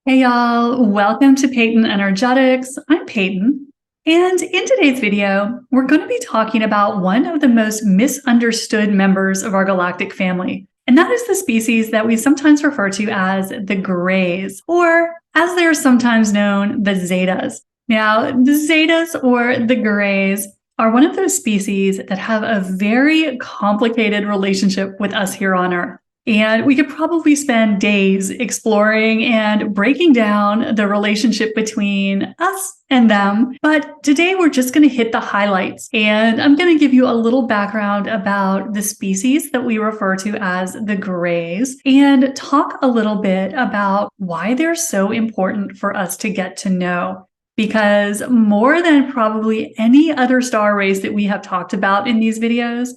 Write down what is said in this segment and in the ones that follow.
Hey y'all, welcome to Peyton Energetics. I'm Peyton, and in today's video, we're going to be talking about one of the most misunderstood members of our galactic family, and that is the species that we sometimes refer to as the Greys, or as they're sometimes known, the Zetas. Now, the Zetas or the Greys are one of those species that have a very complicated relationship with us here on Earth. And we could probably spend days exploring and breaking down the relationship between us and them. But today we're just going to hit the highlights. And I'm going to give you a little background about the species that we refer to as the Greys and talk a little bit about why they're so important for us to get to know. Because more than probably any other star race that we have talked about in these videos,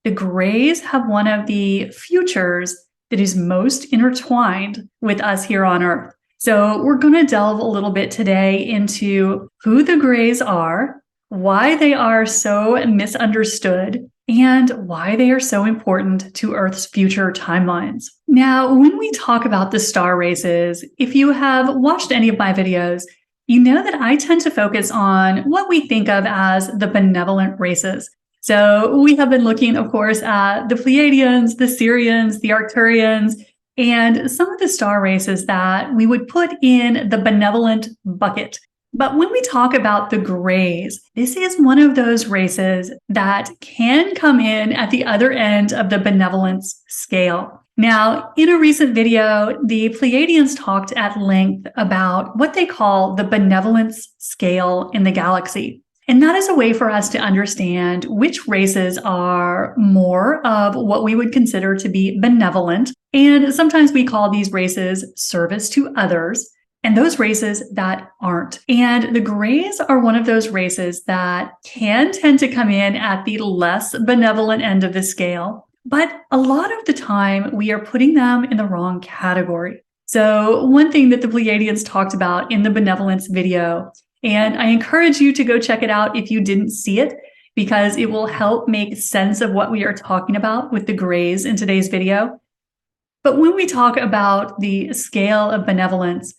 the Greys have one of the futures that is most intertwined with us here on Earth. So we're going to delve a little bit today into who the Greys are, why they are so misunderstood, and why they are so important to Earth's future timelines. Now, when we talk about the star races, if you have watched any of my videos, you know that I tend to focus on what we think of as the benevolent races. So we have been looking, of course, at the Pleiadians, the Sirians, the Arcturians, and some of the star races that we would put in the benevolent bucket. But when we talk about the Greys, this is one of those races that can come in at the other end of the benevolence scale. Now, in a recent video, the Pleiadians talked at length about what they call the benevolence scale in the galaxy. And that is a way for us to understand which races are more of what we would consider to be benevolent. And sometimes we call these races service to others, and those races that aren't. And the Greys are one of those races that can tend to come in at the less benevolent end of the scale. But a lot of the time, we are putting them in the wrong category. So one thing that the Pleiadians talked about in the benevolence video, and I encourage you to go check it out if you didn't see it, because it will help make sense of what we are talking about with the Greys in today's video. But when we talk about the scale of benevolence,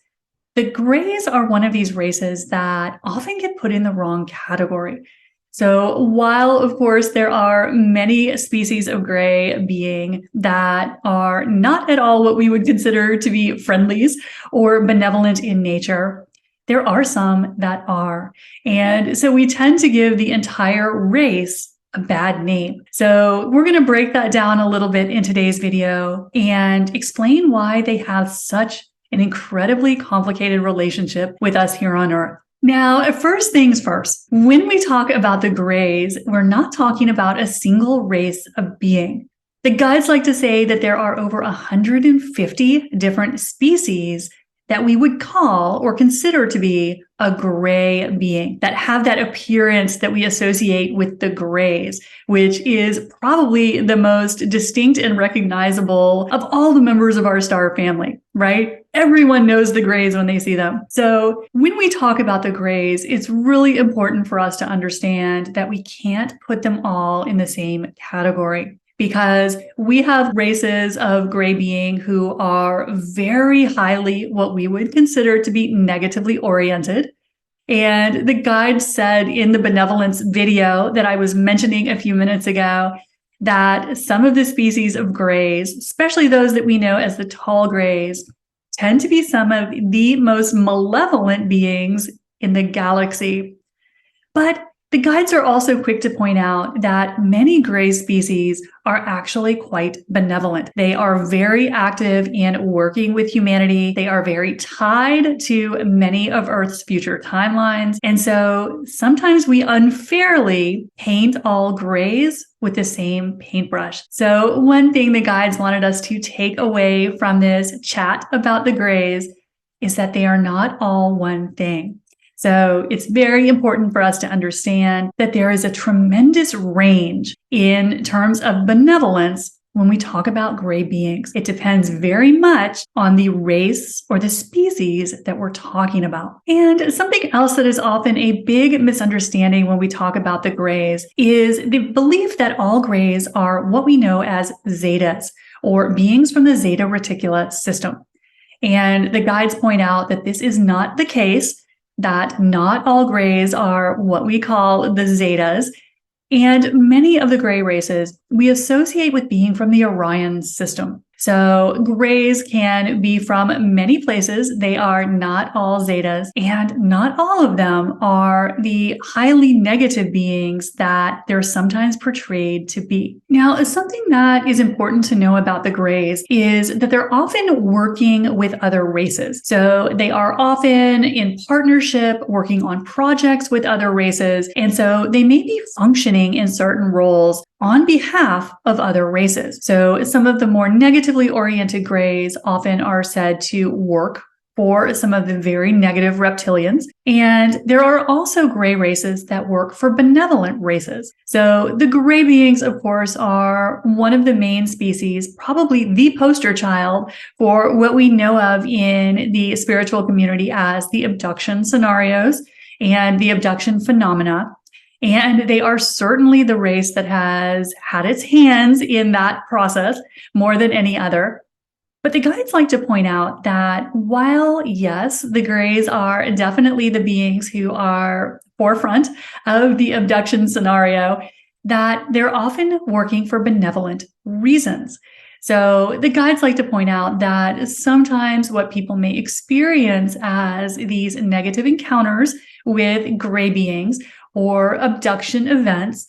the Greys are one of these races that often get put in the wrong category. So while, of course, there are many species of Grey being that are not at all what we would consider to be friendlies or benevolent in nature, there are some that are. And so we tend to give the entire race a bad name. So we're going to break that down a little bit in today's video and explain why they have such an incredibly complicated relationship with us here on Earth. Now, first things first, when we talk about the Greys, we're not talking about a single race of being. The guides like to say that there are over 150 different species that we would call or consider to be a Grey being, that have that appearance that we associate with the Greys, which is probably the most distinct and recognizable of all the members of our star family, right? Everyone knows the Greys when they see them. So when we talk about the Greys, it's really important for us to understand that we can't put them all in the same category, because we have races of Grey being who are very highly what we would consider to be negatively oriented. And the guide said in the benevolence video that I was mentioning a few minutes ago that some of the species of Greys, especially those that we know as the tall Greys, tend to be some of the most malevolent beings in the galaxy. But the guides are also quick to point out that many Grey species are actually quite benevolent. They are very active in working with humanity. They are very tied to many of Earth's future timelines. And so sometimes we unfairly paint all Greys with the same paintbrush. So one thing the guides wanted us to take away from this chat about the Greys is that they are not all one thing. So it's very important for us to understand that there is a tremendous range in terms of benevolence when we talk about Grey beings. It depends very much on the race or the species that we're talking about. And something else that is often a big misunderstanding when we talk about the Greys is the belief that all Greys are what we know as Zetas, or beings from the Zeta Reticula system. And the guides point out that this is not the case, that not all grays are what we call the Zetas. And many of the gray races we associate with being from the Orion system. So grays can be from many places. They are not all Zetas, and not all of them are the highly negative beings that they're sometimes portrayed to be. Now, something that is important to know about the grays is that they're often working with other races. So they are often in partnership, working on projects with other races, and so they may be functioning in certain roles on behalf of other races. So some of the more negatively oriented grays often are said to work for some of the very negative reptilians. And there are also gray races that work for benevolent races. So the gray beings, of course, are one of the main species, probably the poster child for what we know of in the spiritual community as the abduction scenarios and the abduction phenomena. And they are certainly the race that has had its hands in that process more than any other. But the guides like to point out that while, yes, the grays are definitely the beings who are forefront of the abduction scenario, that they're often working for benevolent reasons. So the guides like to point out that sometimes what people may experience as these negative encounters with gray beings or abduction events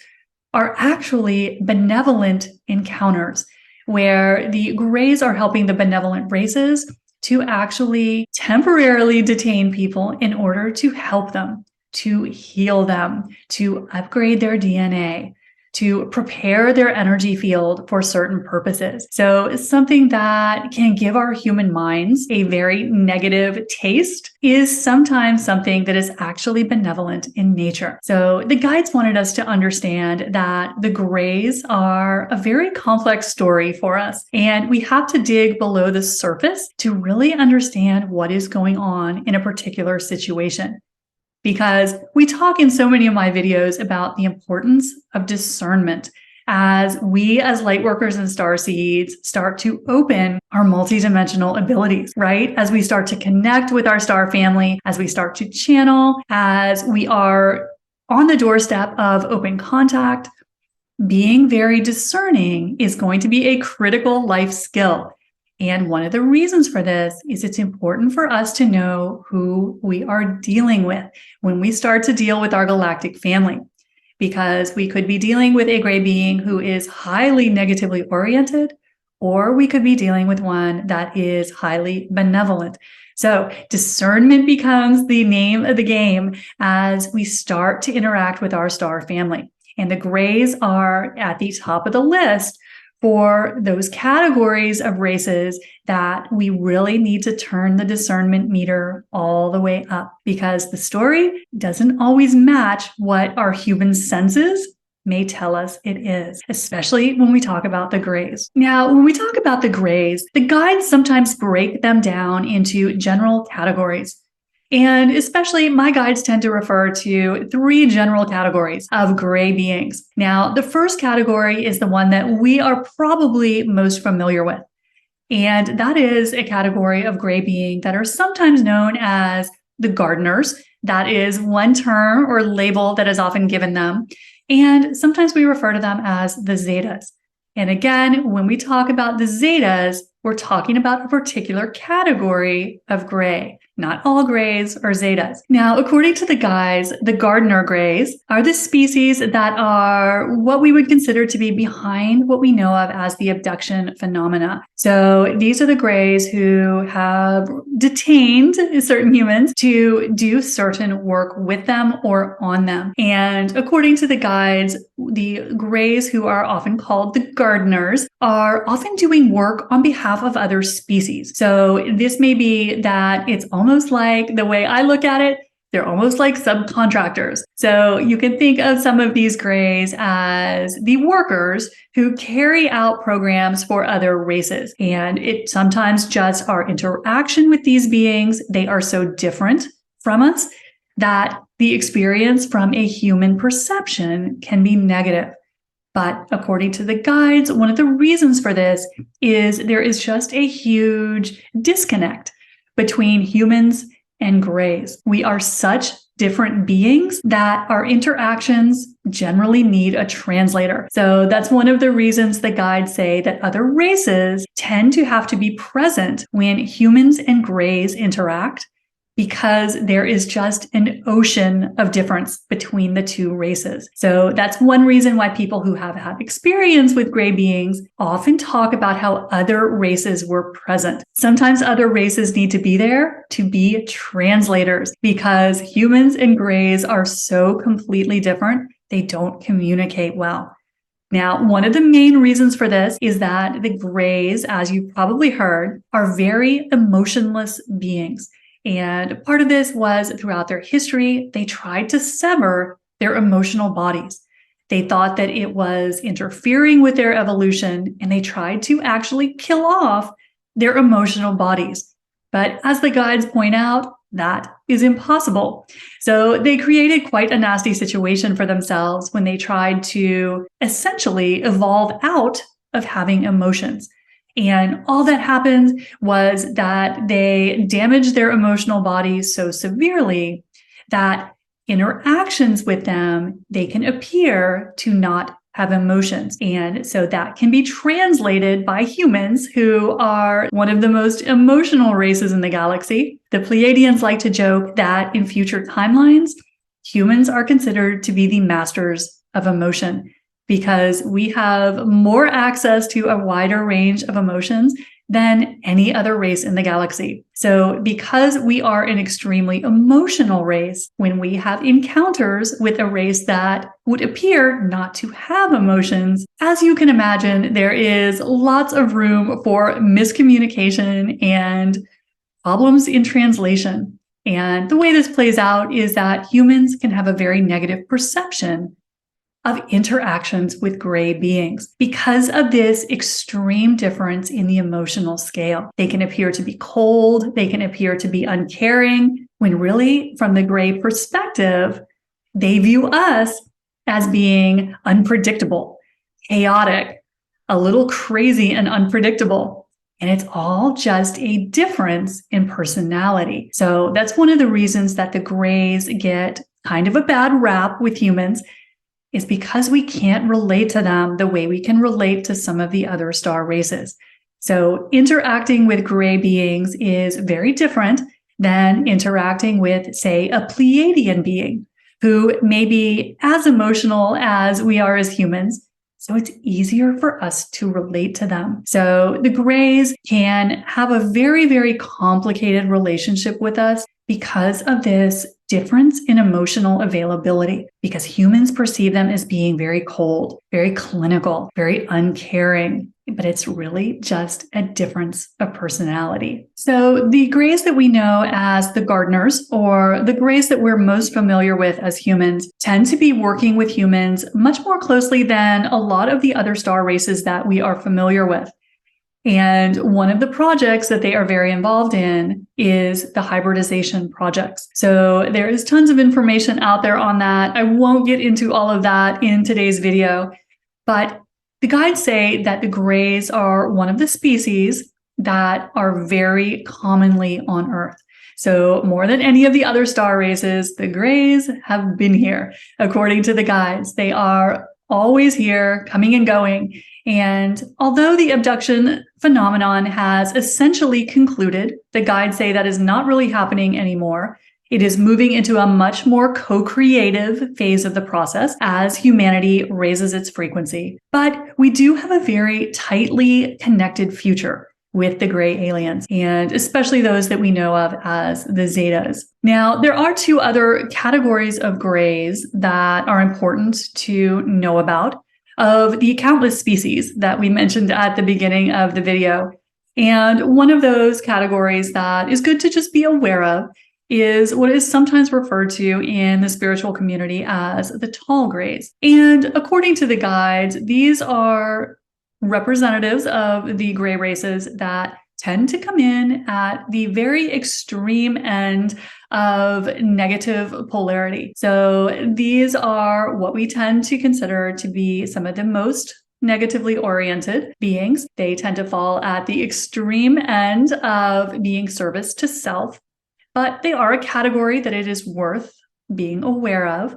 are actually benevolent encounters where the grays are helping the benevolent races to actually temporarily detain people in order to help them, to heal them, to upgrade their DNA, to prepare their energy field for certain purposes. So something that can give our human minds a very negative taste is sometimes something that is actually benevolent in nature. So the guides wanted us to understand that the grays are a very complex story for us, and we have to dig below the surface to really understand what is going on in a particular situation. Because we talk in so many of my videos about the importance of discernment as we as light workers and starseeds start to open our multidimensional abilities, right? As we start to connect with our star family, as we start to channel, as we are on the doorstep of open contact, being very discerning is going to be a critical life skill. And one of the reasons for this is it's important for us to know who we are dealing with when we start to deal with our galactic family, because we could be dealing with a gray being who is highly negatively oriented, or we could be dealing with one that is highly benevolent. So discernment becomes the name of the game as we start to interact with our star family. And the grays are at the top of the list for those categories of races that we really need to turn the discernment meter all the way up, because the story doesn't always match what our human senses may tell us it is, especially when we talk about the grays. Now, when we talk about the grays, the guides sometimes break them down into general categories. And especially my guides tend to refer to 3 general categories of gray beings. Now, the first category is the one that we are probably most familiar with. And that is a category of gray being that are sometimes known as the gardeners. That is one term or label that is often given them. And sometimes we refer to them as the Zetas. And again, when we talk about the Zetas, we're talking about a particular category of gray. Not all grays are Zetas. Now, according to the guides, the gardener grays are the species that are what we would consider to be behind what we know of as the abduction phenomena. So these are the grays who have detained certain humans to do certain work with them or on them. And according to the guides, the grays who are often called the gardeners are often doing work on behalf of other species. So this may be that it's almost like, the way I look at it, they're almost like subcontractors. So you can think of some of these grays as the workers who carry out programs for other races. And it sometimes just our interaction with these beings, they are so different from us that the experience from a human perception can be negative. But according to the guides, one of the reasons for this is there is just a huge disconnect between humans and grays. We are such different beings that our interactions generally need a translator. So that's one of the reasons the guides say that other races tend to have to be present when humans and grays interact, because there is just an ocean of difference between the two races. So that's one reason why people who have had experience with gray beings often talk about how other races were present. Sometimes other races need to be there to be translators, because humans and grays are so completely different, they don't communicate well. Now, one of the main reasons for this is that the grays, as you've probably heard, are very emotionless beings. And part of this was throughout their history, they tried to sever their emotional bodies. They thought that it was interfering with their evolution, and they tried to actually kill off their emotional bodies. But as the guides point out, that is impossible. So they created quite a nasty situation for themselves when they tried to essentially evolve out of having emotions. And all that happened was that they damaged their emotional bodies so severely that interactions with them, they can appear to not have emotions. And so that can be translated by humans, who are one of the most emotional races in the galaxy. The Pleiadians like to joke that in future timelines, humans are considered to be the masters of emotion, because we have more access to a wider range of emotions than any other race in the galaxy. So because we are an extremely emotional race, when we have encounters with a race that would appear not to have emotions, as you can imagine, there is lots of room for miscommunication and problems in translation. And the way this plays out is that humans can have a very negative perception of interactions with gray beings because of this extreme difference in the emotional scale. They can appear to be cold, they can appear to be uncaring, when really, from the gray perspective, they view us as being unpredictable, chaotic, a little crazy and unpredictable. And it's all just a difference in personality. So that's one of the reasons that the grays get kind of a bad rap with humans, is because we can't relate to them the way we can relate to some of the other star races. So interacting with gray beings is very different than interacting with, say, a Pleiadian being who may be as emotional as we are as humans. So it's easier for us to relate to them. So the grays can have a very, very complicated relationship with us because of this difference in emotional availability, because humans perceive them as being very cold, very clinical, very uncaring, but it's really just a difference of personality. So the grays that we know as the gardeners, or the grays that we're most familiar with as humans, tend to be working with humans much more closely than a lot of the other star races that we are familiar with. And one of the projects that they are very involved in is the hybridization projects. So there is tons of information out there on that. I won't get into all of that in today's video, but the guides say that the grays are one of the species that are very commonly on Earth. So more than any of the other star races, the grays have been here. According to the guides, they are always here, coming and going. And although the abduction phenomenon has essentially concluded, the guides say that is not really happening anymore. It is moving into a much more co-creative phase of the process as humanity raises its frequency. But we do have a very tightly connected future with the gray aliens, and especially those that we know of as the Zetas. Now, there are two other categories of grays that are important to know about, of the countless species that we mentioned at the beginning of the video. And one of those categories that is good to just be aware of is what is sometimes referred to in the spiritual community as the tall grays. And according to the guides, these are representatives of the gray races that tend to come in at the very extreme end of negative polarity. So these are what we tend to consider to be some of the most negatively oriented beings. They tend to fall at the extreme end of being service to self, but they are a category that it is worth being aware of.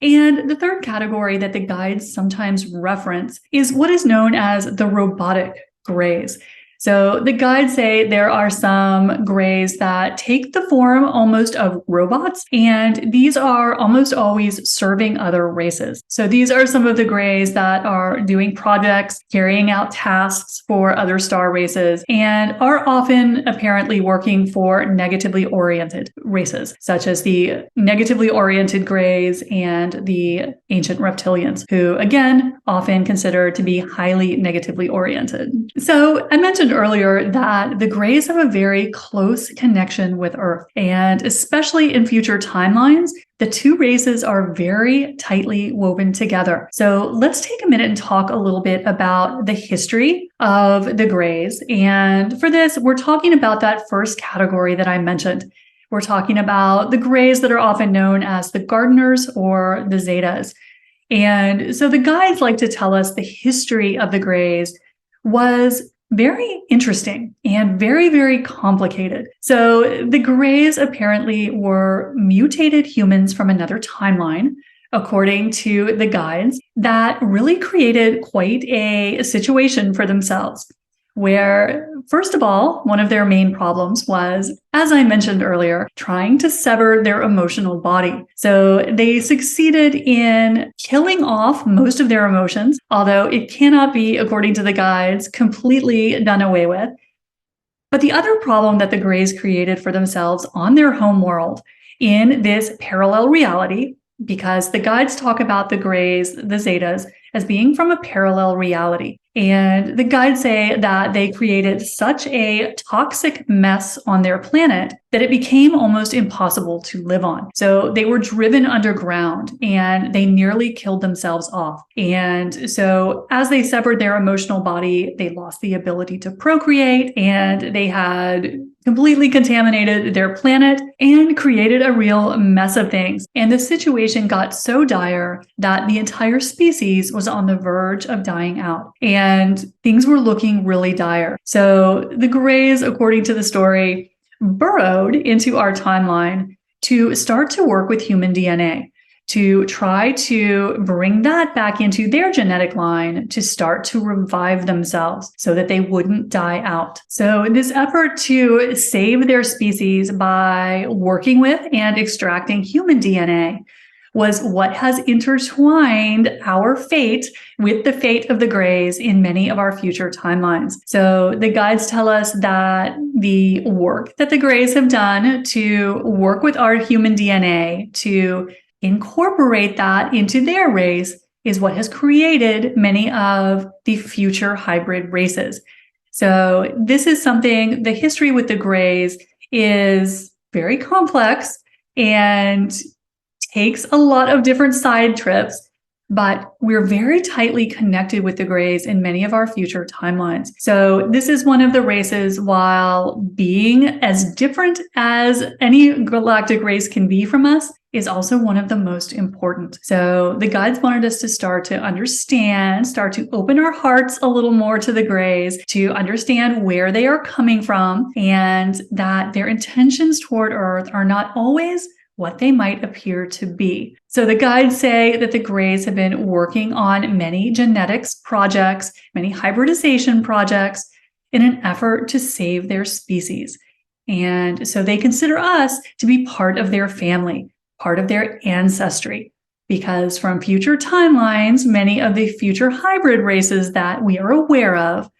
And the third category that the guides sometimes reference is what is known as the robotic grays. So the guides say there are some grays that take the form almost of robots, and these are almost always serving other races. So these are some of the grays that are doing projects, carrying out tasks for other star races, and are often apparently working for negatively oriented races, such as the negatively oriented grays and the ancient reptilians, who again, often considered to be highly negatively oriented. So I mentioned earlier that the grays have a very close connection with Earth, and especially in future timelines, the two races are very tightly woven together. So let's take a minute and talk a little bit about the history of the grays. And for this, we're talking about that first category that I mentioned. We're talking about the grays that are often known as the gardeners or the zetas. And so the guides like to tell us the history of the grays was very interesting and very, very complicated. So the grays apparently were mutated humans from another timeline, according to the guides, that really created quite a situation for themselves, where, first of all, one of their main problems was, as I mentioned earlier, trying to sever their emotional body. So they succeeded in killing off most of their emotions, although it cannot be, according to the guides, completely done away with. But the other problem that the grays created for themselves on their home world in this parallel reality, because the guides talk about the grays, the zetas, as being from a parallel reality. And the guides say that they created such a toxic mess on their planet that it became almost impossible to live on. So they were driven underground and they nearly killed themselves off. And so as they severed their emotional body, they lost the ability to procreate, and they had completely contaminated their planet and created a real mess of things. And the situation got so dire that the entire species was on the verge of dying out. And things were looking really dire. So the grays, according to the story, burrowed into our timeline to start to work with human DNA, to try to bring that back into their genetic line to start to revive themselves so that they wouldn't die out. So this effort to save their species by working with and extracting human DNA was what has intertwined our fate with the fate of the grays in many of our future timelines. So the guides tell us that the work that the grays have done to work with our human DNA, to incorporate that into their race, is what has created many of the future hybrid races. So this is something, the history with the grays is very complex and takes a lot of different side trips, but we're very tightly connected with the grays in many of our future timelines. So this is one of the races, while being as different as any galactic race can be from us, is also one of the most important. So the guides wanted us to start to understand, start to open our hearts a little more to the grays, to understand where they are coming from, and that their intentions toward Earth are not always what they might appear to be. So the guides say that the grays have been working on many genetics projects, many hybridization projects, in an effort to save their species. And so they consider us to be part of their family, part of their ancestry, because from future timelines, many of the future hybrid races that we are aware of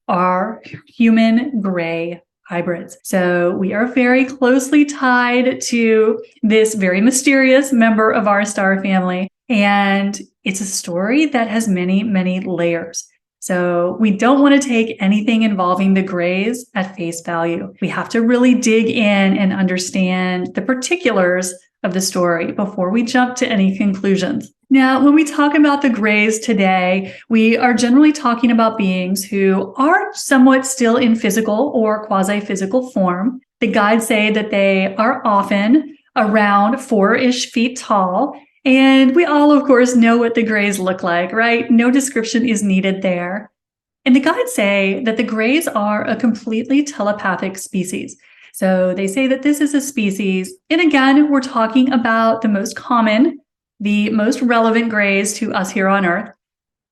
are human gray hybrids. So we are very closely tied to this very mysterious member of our star family. And it's a story that has many, many layers. So we don't want to take anything involving the grays at face value. We have to really dig in and understand the particulars of the story before we jump to any conclusions. Now, when we talk about the grays today, we are generally talking about beings who are somewhat still in physical or quasi-physical form. The guides say that they are often around 4-ish feet tall And we all, of course, know what the grays look like, right? No description is needed there. And the guides say that the grays are a completely telepathic species. So they say that this is a species, and again, we're talking about the most common, the most relevant grays to us here on Earth,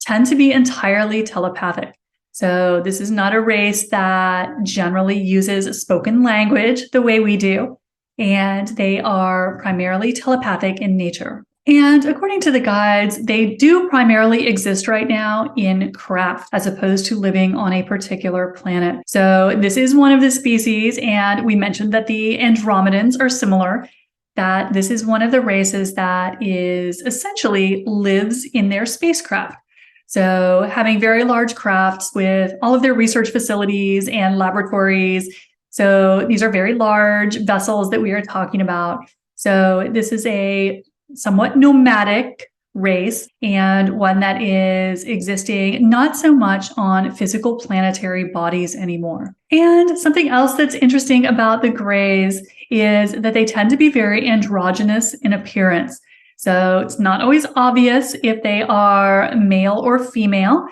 tend to be entirely telepathic. So this is not a race that generally uses spoken language the way we do, and they are primarily telepathic in nature. And according to the guides, they do primarily exist right now in craft as opposed to living on a particular planet. So this is one of the species, and we mentioned that the Andromedans are similar, that this is one of the races that is essentially lives in their spacecraft. So having very large crafts with all of their research facilities and laboratories. So these are very large vessels that we are talking about. So this is a somewhat nomadic race, and one that is existing not so much on physical planetary bodies anymore. And something else that's interesting about the grays is that they tend to be very androgynous in appearance. So it's not always obvious if they are male or female.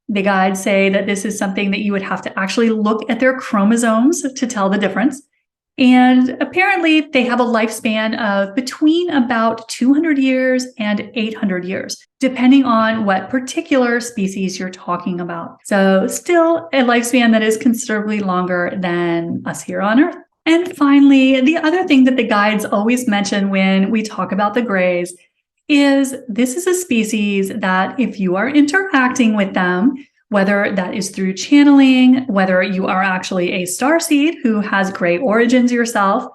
The guides say that this is something that you would have to actually look at their chromosomes to tell the difference. And apparently they have a lifespan of between about 200 years and 800 years, depending on what particular species you're talking about. So still a lifespan that is considerably longer than us here on Earth. And finally, the other thing that the guides always mention when we talk about the grays is this is a species that if you are interacting with them, whether that is through channeling, whether you are actually a starseed who has gray origins yourself,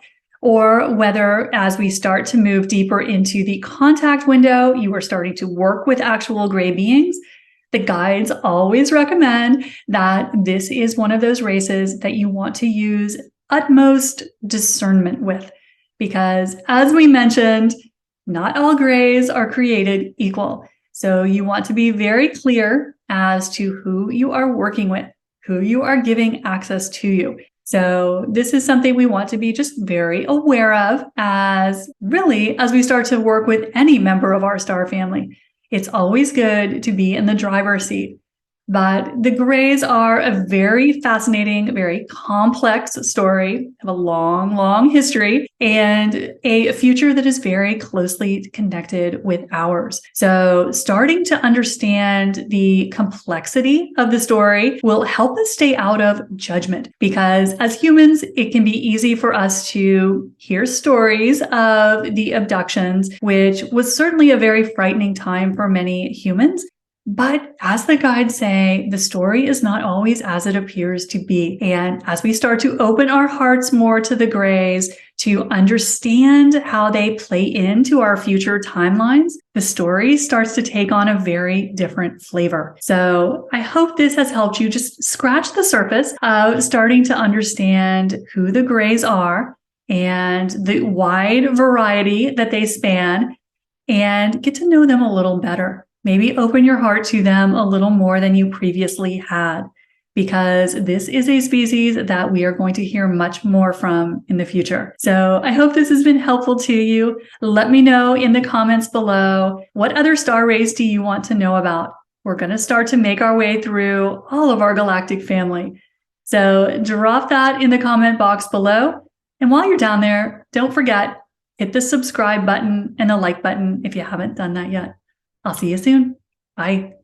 or whether as we start to move deeper into the contact window, you are starting to work with actual gray beings, the guides always recommend that this is one of those races that you want to use utmost discernment with. Because as we mentioned, not all grays are created equal. So you want to be very clear as to who you are working with, who you are giving access to you. So this is something we want to be just very aware of as we start to work with any member of our star family. It's always good to be in the driver's seat. But the grays are a very fascinating, very complex story, have a long, long history, and a future that is very closely connected with ours. So starting to understand the complexity of the story will help us stay out of judgment, because as humans, it can be easy for us to hear stories of the abductions, which was certainly a very frightening time for many humans. But as the guides say, the story is not always as it appears to be. And as we start to open our hearts more to the grays, to understand how they play into our future timelines, the story starts to take on a very different flavor. So I hope this has helped you just scratch the surface of starting to understand who the grays are and the wide variety that they span, and get to know them a little better. Maybe open your heart to them a little more than you previously had, because this is a species that we are going to hear much more from in the future. So I hope this has been helpful to you. Let me know in the comments below, what other star rays do you want to know about? We're going to start to make our way through all of our galactic family. So drop that in the comment box below. And while you're down there, don't forget, hit the subscribe button and the like button if you haven't done that yet. I'll see you soon. Bye.